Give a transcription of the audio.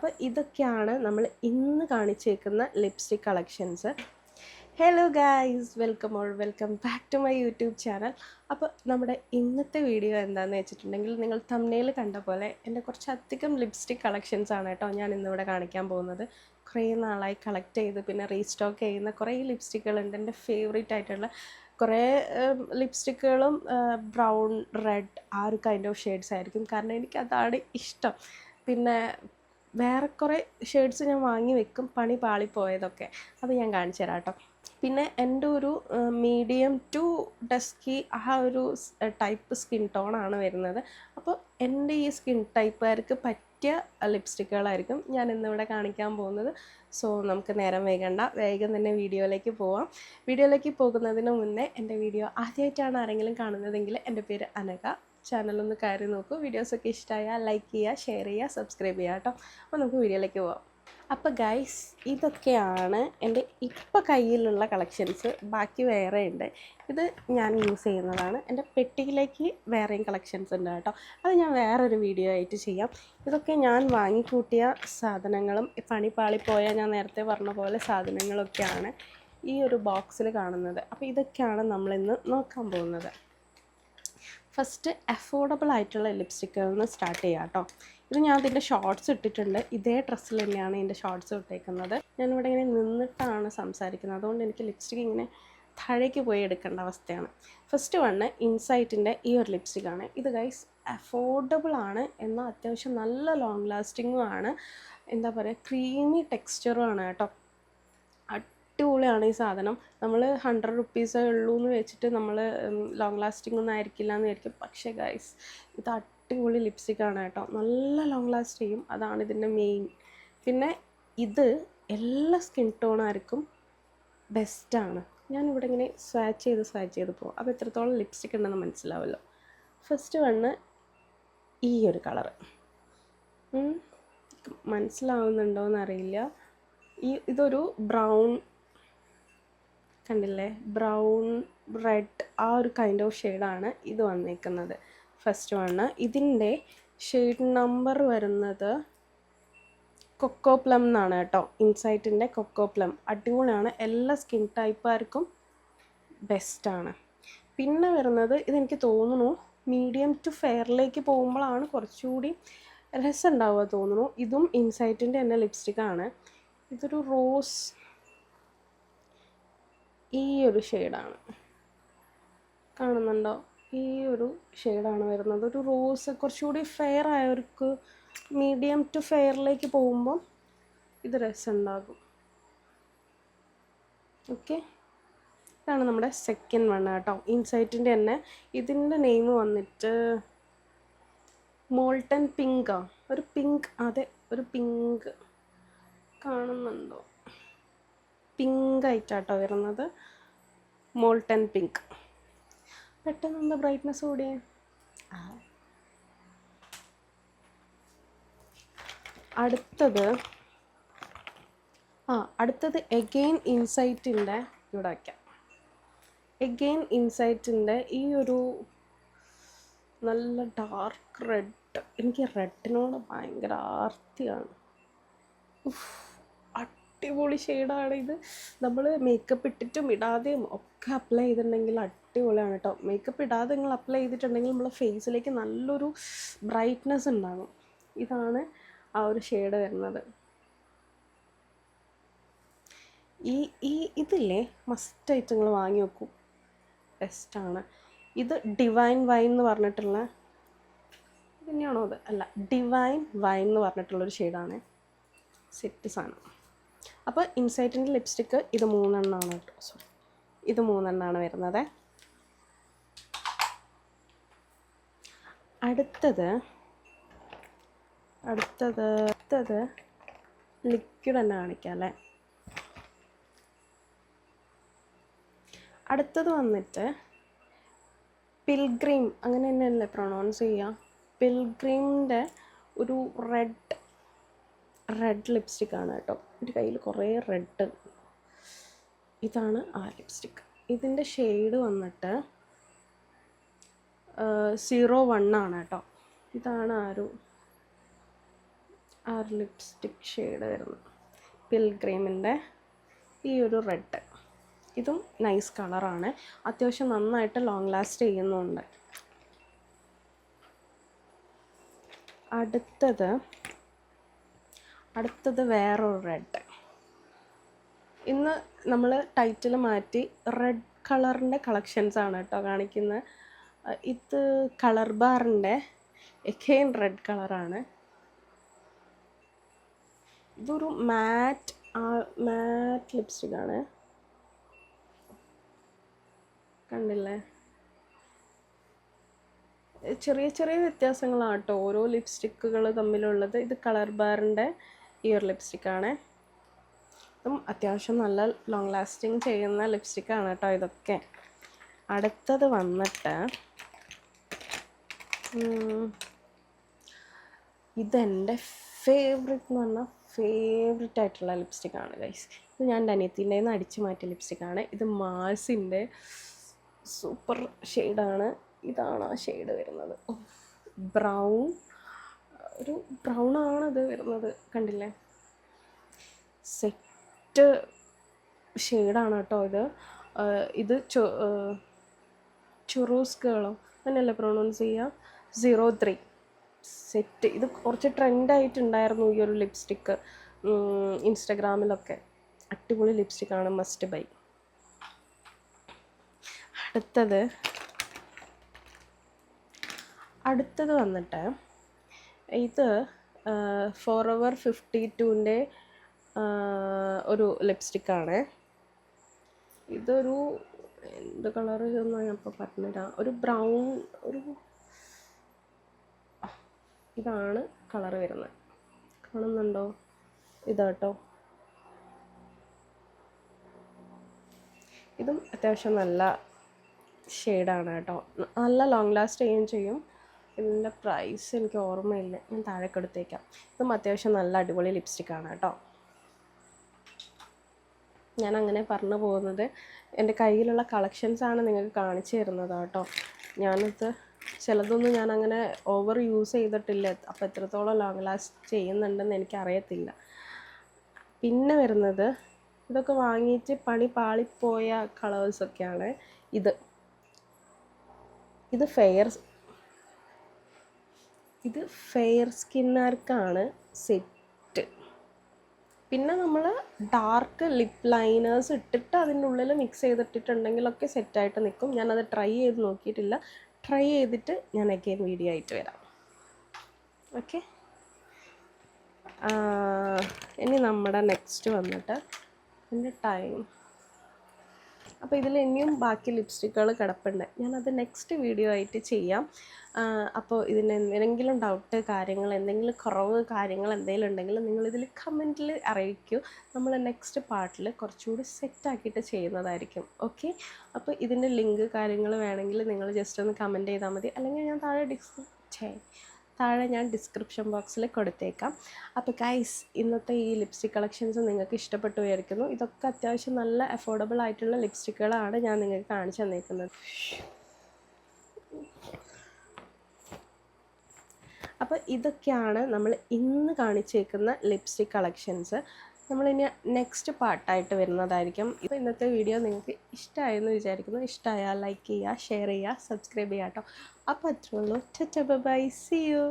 അപ്പോൾ ഇതൊക്കെയാണ് നമ്മൾ ഇന്ന് കാണിച്ചേക്കുന്ന lipstick collections. Hello guys, welcome back to my YouTube channel. അപ്പോൾ നമ്മുടെ ഇന്നത്തെ വീഡിയോ എന്താണെന്ന് വെച്ചിട്ടുണ്ടെങ്കിൽ, നിങ്ങൾ തംബ്നെയിൽ കണ്ട പോലെ എൻ്റെ കുറച്ചധികം ലിപ്സ്റ്റിക് കളക്ഷൻസ് ആണ് കേട്ടോ ഞാൻ ഇന്നിവിടെ കാണിക്കാൻ പോകുന്നത്. കുറേ നാളായി കളക്ട് ചെയ്ത് പിന്നെ റീസ്റ്റോക്ക് ചെയ്യുന്ന കുറേ ലിപ്സ്റ്റിക്കുകളുണ്ട്. എൻ്റെ ഫേവറേറ്റ് ആയിട്ടുള്ള കുറേ ലിപ്സ്റ്റിക്കുകളും ബ്രൗൺ, റെഡ് ആ ഒരു കൈൻഡ് ഓഫ് ഷെയ്ഡ്സ് ആയിരിക്കും. കാരണം എനിക്കതാണ് ഇഷ്ടം. പിന്നെ വേറെ കുറേ ഷെയ്ഡ്സ് ഞാൻ വാങ്ങി വെക്കും, പണി പാളിപ്പോയതൊക്കെ. അത് ഞാൻ കാണിച്ചു തരാം കേട്ടോ. പിന്നെ എൻ്റെ ഒരു മീഡിയം ടു ഡസ്കി ആ ഒരു ടൈപ്പ് സ്കിൻ ടോണാണ് വരുന്നത്. അപ്പോൾ എൻ്റെ ഈ സ്കിൻ ടൈപ്പുകാർക്ക് പറ്റിയ ലിപ്സ്റ്റിക്കുകളായിരിക്കും ഞാൻ ഇന്നിവിടെ കാണിക്കാൻ പോകുന്നത്. സോ നമുക്ക് നേരം വേഗം തന്നെ വീഡിയോയിലേക്ക് പോവാം. വീഡിയോയിലേക്ക് പോകുന്നതിന് മുന്നേ എൻ്റെ വീഡിയോ ആദ്യമായിട്ടാണ് ആരെങ്കിലും കാണുന്നതെങ്കിൽ എൻ്റെ പേര് അനഘ. ചാനലൊന്ന് കയറി നോക്കൂ. വീഡിയോസൊക്കെ ഇഷ്ടമായാൽ ലൈക്ക് ചെയ്യുക, ഷെയർ ചെയ്യുക, സബ്സ്ക്രൈബ് ചെയ്യുക കേട്ടോ. അപ്പോൾ നമുക്ക് വീഡിയോയിലേക്ക് പോവാം. അപ്പോൾ ഗൈസ്, ഇതൊക്കെയാണ് എൻ്റെ ഇപ്പോൾ കയ്യിലുള്ള കളക്ഷൻസ്. ബാക്കി വേറെ ഉണ്ട്, ഇത് ഞാൻ യൂസ് ചെയ്യുന്നതാണ്. എൻ്റെ പെട്ടിയിലേക്ക് വേറെയും കളക്ഷൻസ് ഉണ്ട് കേട്ടോ. അത് ഞാൻ വേറൊരു വീഡിയോ ആയിട്ട് ചെയ്യാം. ഇതൊക്കെ ഞാൻ വാങ്ങിക്കൂട്ടിയ സാധനങ്ങളും പണി പാളിപ്പോയ ഞാൻ നേരത്തെ പറഞ്ഞ പോലെ സാധനങ്ങളൊക്കെയാണ് ഈ ഒരു ബോക്സിൽ കാണുന്നത്. അപ്പോൾ ഇതൊക്കെയാണ് നമ്മളിന്ന് നോക്കാൻ പോകുന്നത്. ഫസ്റ്റ് അഫോർഡബിൾ ആയിട്ടുള്ള ലിപ്സ്റ്റിക്കുകളിൽ നിന്ന് സ്റ്റാർട്ട് ചെയ്യാം കേട്ടോ. ഇത് ഞാൻ ഇതിൻ്റെ ഷോർട്ട്സ് ഇട്ടിട്ടുണ്ട്. ഇതേ ഡ്രസ്സിൽ തന്നെയാണ് എൻ്റെ ഷോർട്ട്സ് ഇട്ടേക്കുന്നത്. ഞാനിവിടെ ഇങ്ങനെ നിന്നിട്ടാണ് സംസാരിക്കുന്നത്, അതുകൊണ്ട് എനിക്ക് ലിപ്സ്റ്റിക് ഇങ്ങനെ താഴേക്ക് പോയി എടുക്കേണ്ട അവസ്ഥയാണ്. ഫസ്റ്റ് വണ്ണ് ഇൻസൈറ്റിൻ്റെ ഈ ഒരു ലിപ്സ്റ്റിക്കാണ്. ഇത് ഗൈസ് അഫോർഡബിൾ ആണ്, എന്നാൽ അത്യാവശ്യം നല്ല ലോങ് ലാസ്റ്റിങ്ങും ആണ്. എന്താ പറയുക, ക്രീമി ടെക്സ്ചറും ആണ് കേട്ടോ. അടിപൊളിയാണ് ഈ സാധനം. നമ്മൾ 100 റുപ്പീസേ ഉള്ളൂ എന്ന് വെച്ചിട്ട് നമ്മൾ ലോങ് ലാസ്റ്റിംഗ് ഒന്നും ആയിരിക്കില്ല എന്ന് വിചാരിക്കും. പക്ഷേ ഗൈസ്, ഇത് അടിപൊളി ലിപ്സ്റ്റിക്കാണ് കേട്ടോ. നല്ല ലോങ് ലാസ്റ്റ് ചെയ്യും, അതാണ് ഇതിൻ്റെ മെയിൻ. പിന്നെ ഇത് എല്ലാ സ്കിൻ ടോണാർക്കും ബെസ്റ്റാണ്. ഞാനിവിടെ ഇങ്ങനെ സ്വാച്ച് ചെയ്ത് പോകും. അപ്പോൾ എത്രത്തോളം ലിപ്സ്റ്റിക് ഉണ്ടെന്ന് മനസ്സിലാവുമല്ലോ. ഫസ്റ്റ് വണ്ണ് ഈ ഒരു കളറ് മനസ്സിലാവുന്നുണ്ടോയെന്ന് അറിയില്ല. ഇതൊരു ബ്രൗൺ, കണ്ടില്ലേ, ബ്രൗൺ റെഡ് ആ ഒരു കൈൻഡ് ഓഫ് ഷെയ്ഡാണ് ഇത് വന്നേക്കുന്നത്. ഫസ്റ്റ് വണ്ണ് ഇതിൻ്റെ ഷെയ്ഡ് നമ്പർ വരുന്നത് കൊക്കോ പ്ലം എന്നാണ് കേട്ടോ. ഇൻസൈറ്റിൻ്റെ കൊക്കോ പ്ലം അടിപൊളിയാണ്, എല്ലാ സ്കിൻ ടൈപ്പുകാർക്കും ബെസ്റ്റാണ്. പിന്നെ വരുന്നത് ഇതെനിക്ക് തോന്നുന്നു മീഡിയം ടു ഫെയറിലേക്ക് പോകുമ്പോഴാണ് കുറച്ചുകൂടി രസം ഉണ്ടാവുക തോന്നുന്നു. ഇതും ഇൻസൈറ്റിൻ്റെ തന്നെ ലിപ്സ്റ്റിക്കാണ്. ഇതൊരു റോസ്, ഈ ഒരു ഷെയ്ഡാണ്, കാണുന്നുണ്ടോ? ഈ ഒരു ഷെയ്ഡാണ് വരുന്നത്. ഒരു റോസ്, കുറച്ചുകൂടി ഫെയർ ആയവർക്ക് മീഡിയം ടു ഫെയറിലേക്ക് പോകുമ്പം ഇത് രസമുണ്ടാകും. ഓക്കെ, ഇതാണ് നമ്മുടെ സെക്കൻഡ് വൺ കേട്ടോ. ഇൻസൈറ്റിൻ്റെ തന്നെ. ഇതിൻ്റെ നെയിം വന്നിട്ട് മോൾട്ടൻ പിങ്കാ, ഒരു പിങ്ക്, അതെ ഒരു പിങ്ക്, കാണുന്നുണ്ടോ? പിങ്ക് ആയിട്ടാട്ടോ വരുന്നത്, മോൾട്ടൻ പിങ്ക്. പെട്ടെന്ന് എന്താ ബ്രൈറ്റ്നസ് കൂടിയേ? അടുത്തത് എഗെയിൻ ഇൻസൈറ്റിൻ്റെ, ഇവിടെ വയ്ക്കാം. എഗെയിൻ ഇൻസൈറ്റിൻ്റെ ഈ ഒരു നല്ല ഡാർക്ക് റെഡ്. എനിക്ക് റെഡിനോട് ഭയങ്കര ആർത്തിയാണ്. അടിപൊളി ഷെയ്ഡാണ് ഇത്. നമ്മൾ മേക്കപ്പ് ഇട്ടിട്ടും ഇടാതെയും ഒക്കെ അപ്ലൈ ചെയ്തിട്ടുണ്ടെങ്കിൽ അടിപൊളിയാണ് കേട്ടോ. മേക്കപ്പ് ഇടാതെ നിങ്ങൾ അപ്ലൈ ചെയ്തിട്ടുണ്ടെങ്കിൽ നമ്മളെ ഫേസിലേക്ക് നല്ലൊരു ബ്രൈറ്റ്നസ് ഉണ്ടാകും. ഇതാണ് ആ ഒരു ഷെയ്ഡ് വരുന്നത്. ഇതില്ലേ, മസ്റ്റായിട്ട് നിങ്ങൾ വാങ്ങി വെക്കും, ബെസ്റ്റാണ്. ഇത് ഡിവൈൻ വൈൻ എന്ന് പറഞ്ഞിട്ടുള്ള, തന്നെയാണോ അത്? അല്ല, ഡിവൈൻ വൈൻ എന്ന് പറഞ്ഞിട്ടുള്ളൊരു ഷെയ്ഡാണ്. സെറ്റ് സാധനം. അപ്പോൾ ഇൻസൈറ്റിൻ്റെ ലിപ്സ്റ്റിക്ക് ഇത് 3 എണ്ണമാണ് കേട്ടോ. സോറി, ഇത് 3 എണ്ണമാണ് വരുന്നത്. അടുത്തത് ലിക്വിഡ് തന്നെ കാണിക്കാം അല്ലേ. അടുത്തത് വന്നിട്ട് പിൽഗ്രീം, അങ്ങനെ തന്നെയല്ലേ പ്രൊണൗൺസ് ചെയ്യുക? പിൽഗ്രീമിൻ്റെ ഒരു റെഡ് ലിപ്സ്റ്റിക്കാണ് കേട്ടോ. എൻ്റെ കയ്യിൽ കുറേ റെഡ്. ഇതാണ് ആ ലിപ്സ്റ്റിക്ക്. ഇതിൻ്റെ ഷെയ്ഡ് വന്നിട്ട് 01 ആണ് കേട്ടോ. ഇതാണ് ആ ഒരു ആ ഒരു ലിപ്സ്റ്റിക് ഷെയ്ഡ് വരുന്നത്. പിൽഗ്രീമിൻ്റെ ഈ ഒരു റെഡ്, ഇതും നൈസ് കളറാണ്. അത്യാവശ്യം നന്നായിട്ട് ലോങ് ലാസ്റ്റ് ചെയ്യുന്നുണ്ട്. അടുത്തത് വേറൊരു റെഡ്. ഇന്ന് നമ്മൾ ടൈറ്റിൽ മാറ്റി റെഡ് കളറിൻ്റെ കളക്ഷൻസാണ് കേട്ടോ കാണിക്കുന്നത്. ഇത് കളർ ബാറിൻ്റെ എക്കെയിൻ റെഡ് കളറാണ്. ഇതൊരു മാറ്റ് ലിപ്സ്റ്റിക്കാണ്, കണ്ടില്ലേ? ചെറിയ ചെറിയ വ്യത്യാസങ്ങളാണ് കേട്ടോ ഓരോ ലിപ്സ്റ്റിക്കുകൾ തമ്മിലുള്ളത്. ഇത് കളർ ബാറിൻ്റെ ഈ ഒരു ലിപ്സ്റ്റിക്കാണ്. ഇതും അത്യാവശ്യം നല്ല ലോങ് ലാസ്റ്റിങ് ചെയ്യുന്ന ലിപ്സ്റ്റിക്കാണ് കേട്ടോ ഇതൊക്കെ. അടുത്തത് വന്നിട്ട് ഇതെൻ്റെ ഫേവറേറ്റ് എന്ന് പറഞ്ഞാൽ ഫേവറേറ്റ് ആയിട്ടുള്ള ലിപ്സ്റ്റിക്കാണ് ഗൈസ്. ഇത് ഞാൻ എൻ്റെ അനിയത്തിൻ്റെ നിന്ന് അടിച്ചു മാറ്റിയ ലിപ്സ്റ്റിക്കാണ്. ഇത് മാർസിൻ്റെ സൂപ്പർ ഷെയ്ഡാണ്. ഇതാണ് ആ ഷെയ്ഡ് വരുന്നത്. ബ്രൗൺ, ഒരു ബ്രൗൺ ആണത് വരുന്നത്, കണ്ടില്ലേ? സെറ്റ് ഷെയ്ഡാണ് കേട്ടോ ഇത്. ഇത് ചുറൂസ് ഗേളോ അങ്ങനെയല്ലേ പ്രൊണൗൺസ് ചെയ്യുക, 03 സെറ്റ്. ഇത് കുറച്ച് ട്രെൻഡായിട്ടുണ്ടായിരുന്നു ഈ ഒരു ലിപ്സ്റ്റിക്ക് ഇൻസ്റ്റഗ്രാമിലൊക്കെ. അടിപൊളി ലിപ്സ്റ്റിക്കാണ്, മസ്റ്റ് ബൈ. അടുത്തത് വന്നിട്ട് ഇത് ഫോറെവർ 52ൻ്റെ ഒരു ലിപ്സ്റ്റിക്കാണ്. ഇതൊരു എന്ത് കളർ എന്ന് ഞാൻ ഇപ്പോൾ പറഞ്ഞുതരാം. ഒരു ബ്രൗൺ, ഇതാണ് കളർ വരുന്നത്, കാണുന്നുണ്ടോ? ഇതാട്ടോ. ഇതും അത്യാവശ്യം നല്ല ഷെയ്ഡാണ് കേട്ടോ, നല്ല ലോങ് ലാസ്റ്റ് ചെയ്യുകയും ചെയ്യും. ഇതിൻ്റെ പ്രൈസ് എനിക്ക് ഓർമ്മയില്ല, ഞാൻ താഴെ കൊടുത്തേക്കാം. ഇതും അത്യാവശ്യം നല്ല അടിപൊളി ലിപ്സ്റ്റിക്കാണ് കേട്ടോ. ഞാൻ അങ്ങനെ പറഞ്ഞു പോകുന്നത് എൻ്റെ കയ്യിലുള്ള കളക്ഷൻസാണ് നിങ്ങൾക്ക് കാണിച്ചു തരുന്നത് കേട്ടോ. ഞാനിത് ചിലതൊന്നും ഞാൻ അങ്ങനെ ഓവർ യൂസ് ചെയ്തിട്ടില്ല, അപ്പോൾ എത്രത്തോളം ലോങ് ലാസ്റ്റ് ചെയ്യുന്നുണ്ടെന്ന് എനിക്കറിയത്തില്ല. പിന്നെ വരുന്നത് ഇതൊക്കെ വാങ്ങിയിട്ട് പണി പാളിപ്പോയ കളേഴ്സൊക്കെയാണ്. ഇത് ഫെയർ സ്കിന്നുകാർക്കാണ് സെറ്റ്. പിന്നെ നമ്മൾ ഡാർക്ക് ലിപ്പ് ലൈനേഴ്സ് ഇട്ടിട്ട് അതിൻ്റെ ഉള്ളിൽ മിക്സ് ചെയ്തിട്ടുണ്ടെങ്കിലൊക്കെ സെറ്റായിട്ട് നിൽക്കും. ഞാനത് ട്രൈ ചെയ്ത് നോക്കിയിട്ടില്ല. ട്രൈ ചെയ്തിട്ട് ഞാൻ അഗൈൻ വീഡിയോ ആയിട്ട് വരാം. ഓക്കെ, ഇനി നമ്മുടെ നെക്സ്റ്റ് വന്നിട്ട് എൻ്റെ ടൈം. അപ്പോൾ ഇതിൽ ഇനിയും ബാക്കി ലിപ്സ്റ്റിക്കുകൾ കിടപ്പുണ്ട്, ഞാനത് നെക്സ്റ്റ് വീഡിയോ ആയിട്ട് ചെയ്യാം. അപ്പോൾ ഇതിന് എന്തെങ്കിലും ഡൗട്ട് കാര്യങ്ങൾ, എന്തെങ്കിലും കുറവ് കാര്യങ്ങൾ എന്തെങ്കിലും ഉണ്ടെങ്കിൽ നിങ്ങളിതിൽ കമൻറ്റിൽ അറിയിക്കൂ. നമ്മൾ നെക്സ്റ്റ് പാർട്ടിൽ കുറച്ചുകൂടി സെറ്റാക്കിയിട്ട് ചെയ്യുന്നതായിരിക്കും. ഓക്കെ, അപ്പോൾ ഇതിൻ്റെ ലിങ്ക് കാര്യങ്ങൾ വേണമെങ്കിൽ നിങ്ങൾ ജസ്റ്റ് ഒന്ന് കമൻറ്റ് ചെയ്താൽ മതി, അല്ലെങ്കിൽ ഞാൻ താഴെ ഞാൻ ഡിസ്ക്രിപ്ഷൻ ബോക്സിൽ കൊടുത്തേക്കാം. അപ്പോൾ ഗൈസ്, ഇന്നത്തെ ഈ ലിപ്സ്റ്റിക് കളക്ഷൻസ് നിങ്ങൾക്ക് ഇഷ്ടപ്പെട്ടു വിചാരിക്കുന്നു. ഇതൊക്കെ അത്യാവശ്യം നല്ല അഫോർഡബിൾ ആയിട്ടുള്ള ലിപ്സ്റ്റിക്കുകളാണ് ഞാൻ നിങ്ങൾക്ക് കാണിച്ചു തന്നേക്കുന്നത്. അപ്പോൾ ഇതൊക്കെയാണ് നമ്മൾ ഇന്ന് കാണിച്ചേക്കുന്ന ലിപ്സ്റ്റിക് കളക്ഷൻസ്. നമ്മളിനി നെക്സ്റ്റ് പാർട്ടായിട്ട് വരുന്നതായിരിക്കും. ഇപ്പോൾ ഇന്നത്തെ വീഡിയോ നിങ്ങൾക്ക് ഇഷ്ടമായെന്ന് വിചാരിക്കുന്നു. ഇഷ്ടമായാൽ ലൈക്ക് ചെയ്യുക, ഷെയർ ചെയ്യുക, സബ്സ്ക്രൈബ് ചെയ്യുക കേട്ടോ. അപ്പോൾ അത്രേ ഉള്ളൂ. Bye, see U.